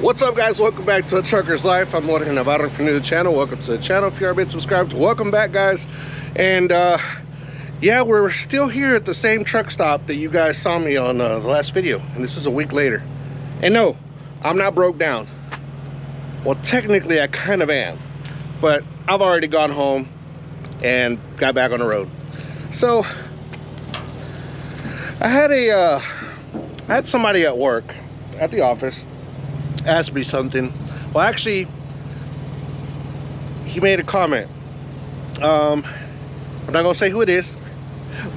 What's up, guys? Welcome back to A Trucker's Life. I'm Jorge Navarro. If you're new to the channel, welcome to the channel. If you haven't been subscribed, welcome back, guys. And yeah, we're still here at the same truck stop that you guys saw me on the last video, and this is a week later. And no, I'm not broke down. Well, technically I kind of am, but I've already gone home and got back on the road. So I had somebody at work at the office ask me something. Well, actually, he made a comment. I'm not gonna say who it is,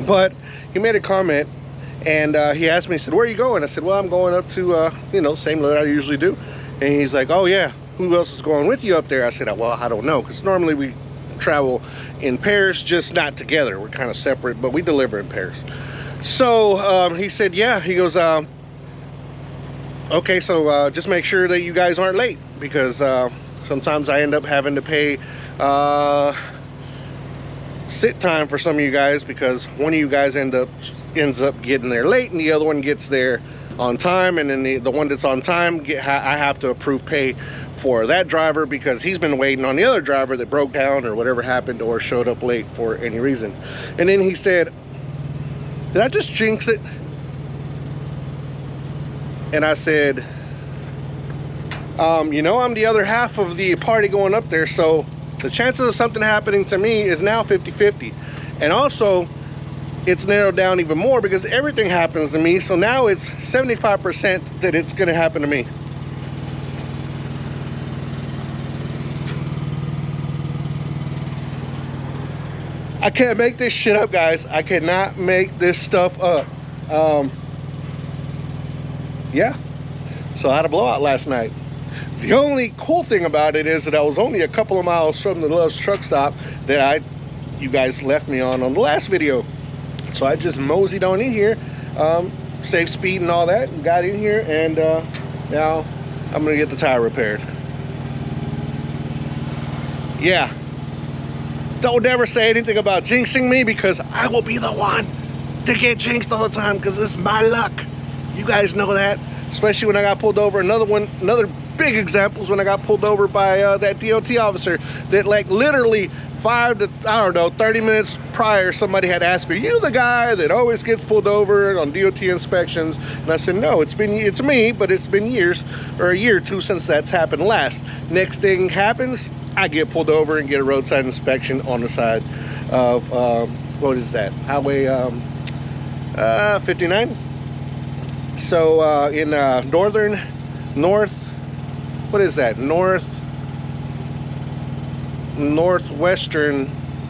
but he made a comment, and he asked me, he said, "Where are you going?" I said, "Well, I'm going up to same load I usually do." And he's like, "Oh yeah, who else is going with you up there?" I said, "Well, I don't know, because normally we travel in pairs, just not together. We're kind of separate, but we deliver in pairs." So he said, "Yeah." He goes, "Okay, so just make sure that you guys aren't late, because sometimes I end up having to pay sit time for some of you guys, because one of you guys ends up getting there late and the other one gets there on time, and then the one that's on time, I have to approve pay for that driver because he's been waiting on the other driver that broke down or whatever happened or showed up late for any reason." And then he said, "Did I just jinx it?" And I said, I'm the other half of the party going up there, so the chances of something happening to me is now 50-50. And also, it's narrowed down even more because everything happens to me, so now it's 75% that it's gonna happen to me. I can't make this shit up, guys. I cannot make this stuff up. Yeah, so I had a blowout last night. The only cool thing about it is that I was only a couple of miles from the Love's truck stop that you guys left me on the last video. So I just moseyed on in here, safe speed and all that, and got in here, and now I'm gonna get the tire repaired. Yeah, don't ever say anything about jinxing me, because I will be the one to get jinxed all the time, because this is my luck. You guys know that, especially when I got pulled over. Another big example is when I got pulled over by that DOT officer that, like, literally 30 minutes prior, somebody had asked me, "Are you the guy that always gets pulled over on DOT inspections?" And I said, "No, it's me, but it's been years, or a year or two, since that's happened last." Next thing happens, I get pulled over and get a roadside inspection on the side of what is that, highway 59. So in northwestern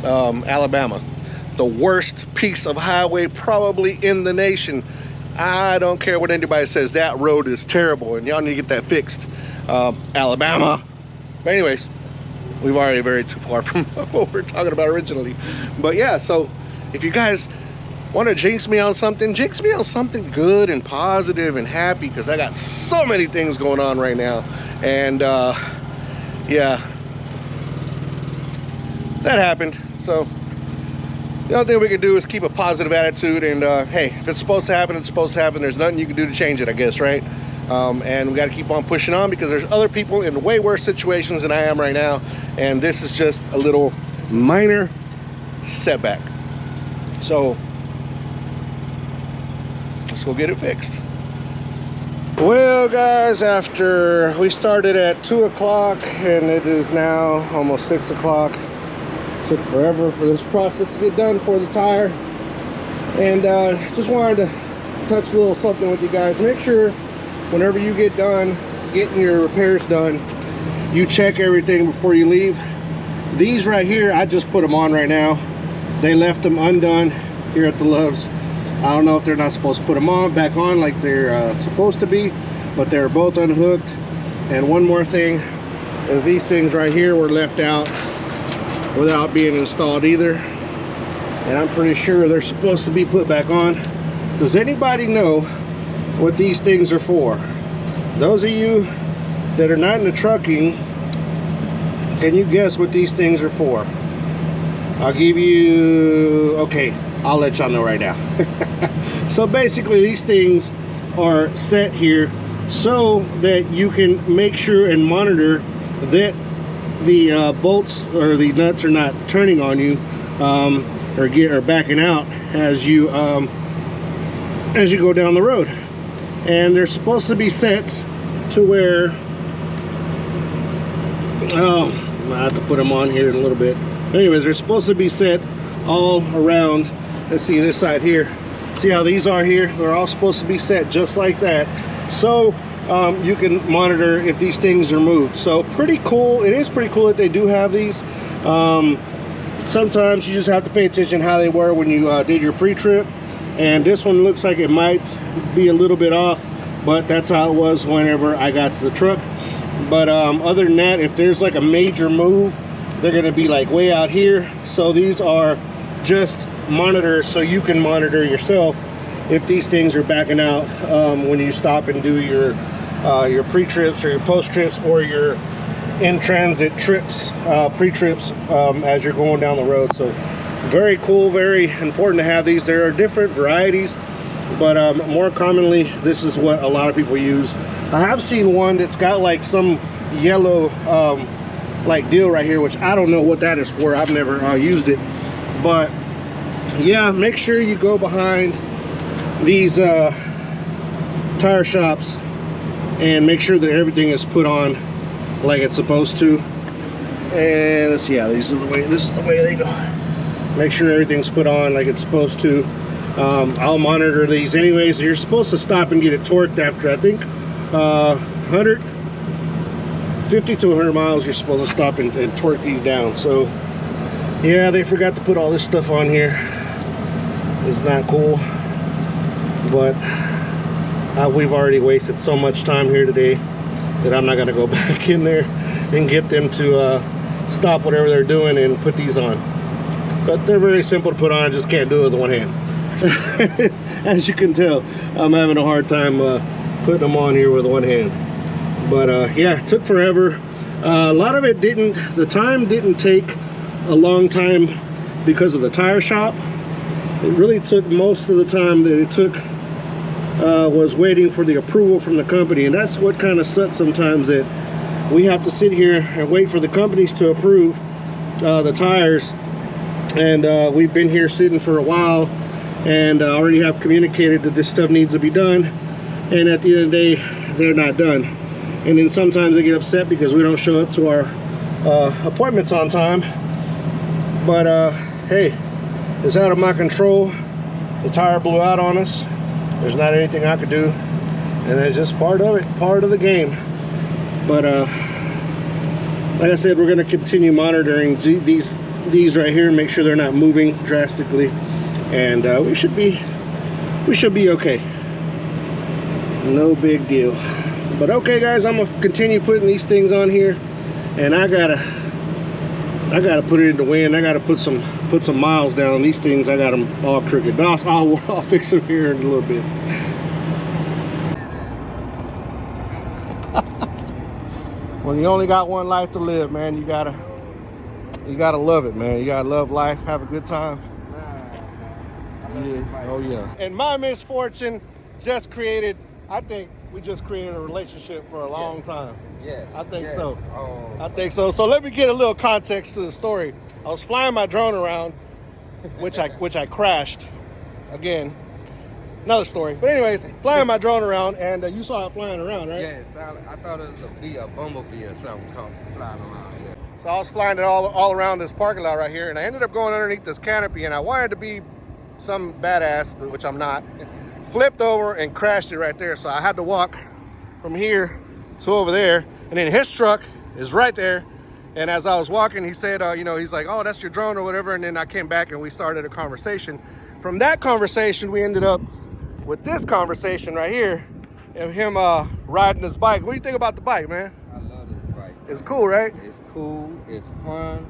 Alabama, the worst piece of highway probably in the nation. I don't care what anybody says, that road is terrible and y'all need to get that fixed. Alabama. But anyways, we've already veered too far from what we were talking about originally. But yeah, so if you guys want to jinx me on something good and positive and happy, because I got so many things going on right now. And yeah, that happened. So the only thing we can do is keep a positive attitude, and hey, if it's supposed to happen, it's supposed to happen. There's nothing you can do to change it, I guess, right? And we got to keep on pushing on, because there's other people in way worse situations than I am right now, and this is just a little minor setback. So let's go get it fixed. Well, guys, after we started at 2 o'clock and it is now almost 6 o'clock, took forever for this process to get done for the tire. And just wanted to touch a little something with you guys. Make sure whenever you get done getting your repairs done, you check everything before you leave. These right here, I just put them on right now. They left them undone here at the Love's. I don't know if they're not supposed to put them back on like they're supposed to be, but they're both unhooked. And one more thing is, these things right here were left out without being installed either, and I'm pretty sure they're supposed to be put back on. Does anybody know what these things are for? Those of you that are not in the trucking, can you guess what these things are for? I'll give you, okay, I'll let y'all know right now. So basically, these things are set here so that you can make sure and monitor that the bolts or the nuts are not turning on you or backing out as you go down the road. And they're supposed to be set to where, I have to put them on here in a little bit. Anyways, they're supposed to be set all around. Let's see this side here. See how these are here? They're all supposed to be set just like that, so you can monitor if these things are moved. So pretty cool. It is pretty cool that they do have these. Sometimes you just have to pay attention how they were when you did your pre-trip, and this one looks like it might be a little bit off, but that's how it was whenever I got to the truck. But other than that, if there's like a major move, they're going to be like way out here. So these are just monitors, so you can monitor yourself if these things are backing out when you stop and do your pre-trips or your post-trips or your in-transit trips, pre-trips as you're going down the road. So very cool, very important to have these. There are different varieties, but more commonly this is what a lot of people use. I have seen one that's got like some yellow like deal right here, which I don't know what that is for. I've never used it, but yeah, make sure you go behind these tire shops and make sure that everything is put on like it's supposed to. And let's see, yeah, this is the way they go. Make sure everything's put on like it's supposed to. I'll monitor these anyways. You're supposed to stop and get it torqued after, I think, 150 to 100 miles. You're supposed to stop and torque these down. So yeah, they forgot to put all this stuff on here. It's not cool, but we've already wasted so much time here today that I'm not going to go back in there and get them to stop whatever they're doing and put these on. But they're very simple to put on. I just can't do it with one hand. As you can tell, I'm having a hard time putting them on here with one hand. But yeah, it took forever. A lot of it didn't, the time didn't take a long time because of the tire shop. It really took most of the time that it took was waiting for the approval from the company. And that's what kind of sucks sometimes, that we have to sit here and wait for the companies to approve the tires. And we've been here sitting for a while and already have communicated that this stuff needs to be done. And at the end of the day, they're not done. And then sometimes they get upset because we don't show up to our appointments on time. But hey, it's out of my control. The tire blew out on us. There's not anything I could do, and it's just part of it, part of the game. But like I said, we're going to continue monitoring these right here and make sure they're not moving drastically, and we should be okay. No big deal. But okay, guys, I'm gonna continue putting these things on here, and I gotta put it in the wind. I gotta put some miles down. These things, I got them all crooked, but I'll fix them here in a little bit. When you only got one life to live, man, you gotta love it, man. You gotta love life, have a good time. Yeah. Oh yeah. And my misfortune just created, I think we just created a relationship for a long time. Yes. I think yes. so. Oh. I think so. So let me get a little context to the story. I was flying my drone around, which I crashed. Again, another story. But anyways, flying my drone around, and you saw it flying around, right? Yes. I thought it was a bumblebee or something come flying around here. So I was flying it all around this parking lot right here, and I ended up going underneath this canopy, and I wanted to be some badass, which I'm not. Flipped over and crashed it right there. So I had to walk from here to over there, and then his truck is right there. And as I was walking, he said, you know, he's like, oh, that's your drone or whatever. And then I came back and we started a conversation. From that conversation, we ended up with this conversation right here of him riding his bike. What do you think about the bike, man? I love this bike. It's cool, right? It's cool. It's fun.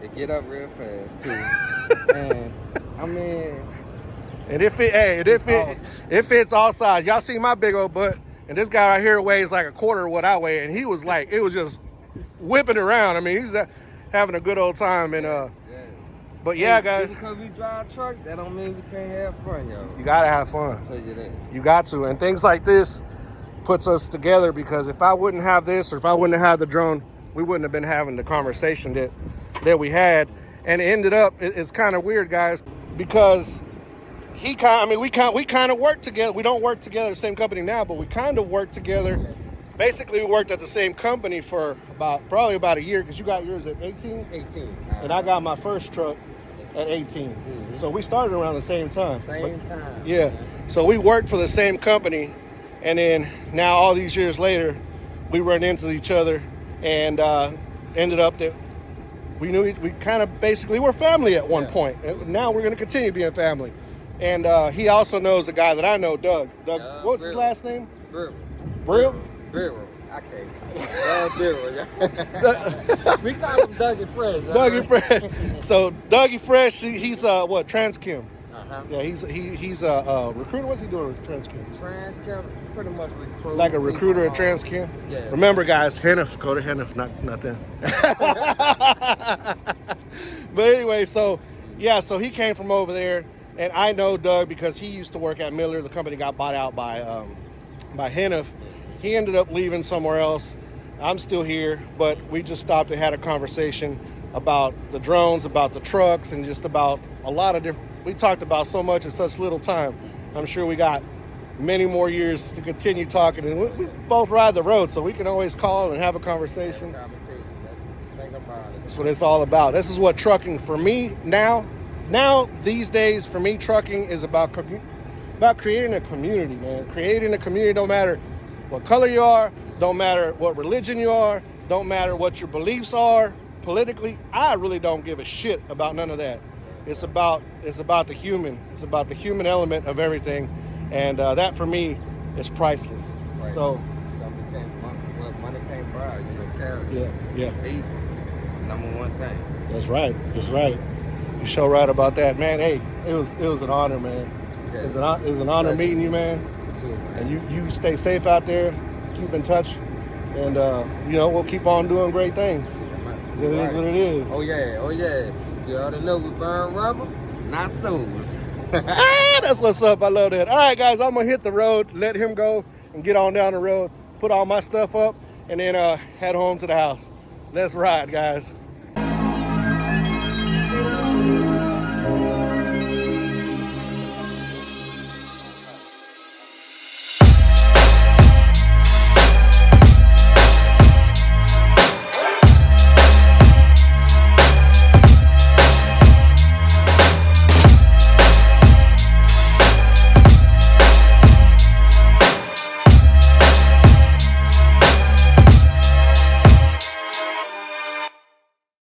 It get up real fast too. And I mean, and it fits all sides. Y'all see my big old butt, and this guy right here weighs like a quarter of what I weigh, and he was like, it was just whipping around. I mean, he's having a good old time. And yes. But yeah, guys, just because we drive trucks, that don't mean we can't have fun, yo. You gotta have fun. I'll tell you that. You got to, and things like this, puts us together, because if I wouldn't have this, or if I wouldn't have had the drone, we wouldn't have been having the conversation that we had. And it ended up, it's kind of weird, guys, because we kind of work together. We don't work together at the same company now, but we kind of work together. Basically, we worked at the same company for probably about a year, because you got yours at 18? 18. And I got my first truck at 18. Mm-hmm. So we started around the same time. Same time. Yeah. So we worked for the same company, and then now all these years later, we run into each other, and ended up that we kind of basically were family at one point. And now we're going to continue being family. And he also knows a guy that I know, Doug. What's his last name? Brill? Brill. I can't. Brill. We call him Dougie Fresh. Dougie Fresh. So Dougie Fresh, he's what, Transchem. Yeah, he's a recruiter. What's he doing with Transchem? Transchem, pretty much recruiter. Like a recruiter at Transchem? Yeah. Remember, guys, Hennef, go to Hennef, not them. But anyway, so he came from over there, and I know Doug because he used to work at Miller. The company got bought out by Hennef. He ended up leaving somewhere else. I'm still here, but we just stopped and had a conversation about the drones, about the trucks, and just about a lot of different. We talked about so much in such little time. I'm sure we got many more years to continue talking, and we both ride the road, so we can always call and have a conversation. That's the thing about it. That's what it's all about. This is what trucking for me now these days, for me, trucking is about creating a community, man. Creating a community, no matter what color you are, don't matter what religion you are, don't matter what your beliefs are politically. I really don't give a shit about none of that. It's about the human. It's about the human element of everything, and that for me is priceless. So money can't buy, character. Yeah. People. It's the number one thing. That's right. You so right about that, man. Hey, it was an honor, man. Yes. It was an honor meeting you, man. You too, man. And you stay safe out there. Keep in touch, and we'll keep on doing great things. It is what it is. Oh yeah. You already know we burn rubber, not souls. That's what's up. I love that. All right, guys, I'm going to hit the road, let him go, and get on down the road, put all my stuff up, and then head home to the house. Let's ride, guys.